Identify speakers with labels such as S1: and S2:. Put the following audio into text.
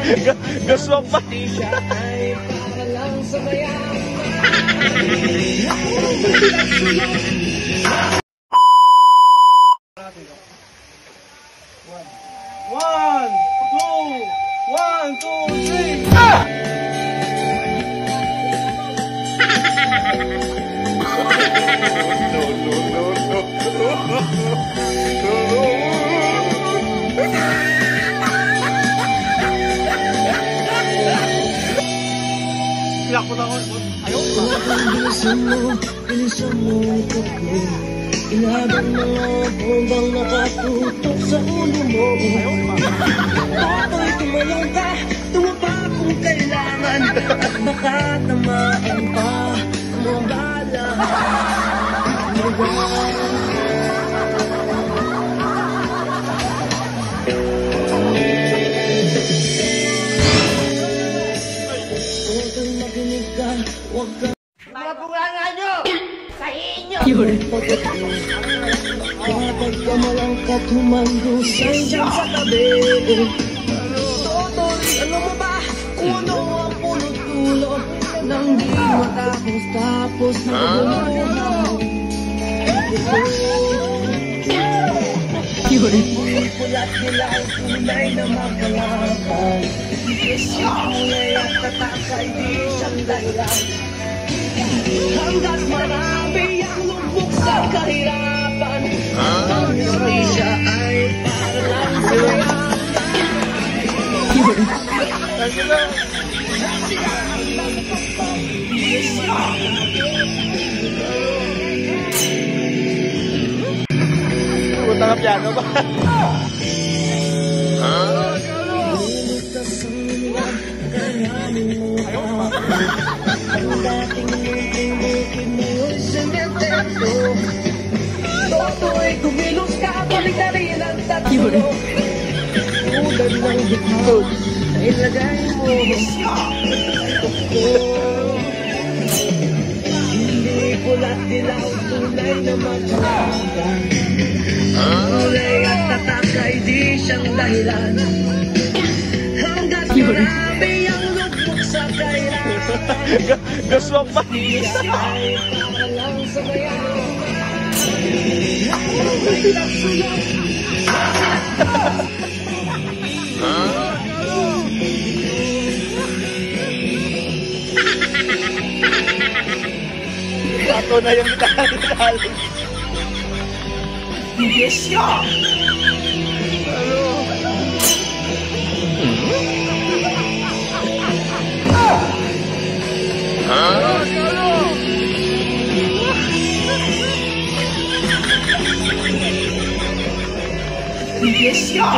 S1: Gaswak pa. One, two, three. Iyak mo na ako. Ayaw ba?
S2: Bilisan mo ito ko. Ilaban mo bombang nakatutok sa ulo mo.
S1: Ayaw ba?
S2: Toto'y tumalong ka, tumapa kung kailangan. At baka tamaan pa ang bala. Toto'y makinig ka, huwag ka.
S3: Mga bunganga nyo! Sa inyo!
S2: Kapag ka malangkat humanggusan dyan sa tabi. Toto'y alam mo ba kung ano ang pulot-pulot nang di matapos-tapos na kabuluhan. Pulat nila ang tunay na magkalaban. Kulay at tatakay di siyang dahilan. Hanggat marami ang lubog sa kahirapan, ang istisya ay parang sayakan.
S1: Punta ka piano ba?
S2: Ang dating bukid ngayon sa Nintendo. Toto'y kumilos ka, balik na rin ang tatlo. Tulad ng gitna, ilagay mo. Hindi pulat dilaw, tunay na magkalaban. Kulay at tatak ay di siyang dahilan. Hanggat marami ang lubog sa kahirapan.
S1: Gaswak pa. Ako na yung dahil.
S2: Yes, yeah. Yes, yeah.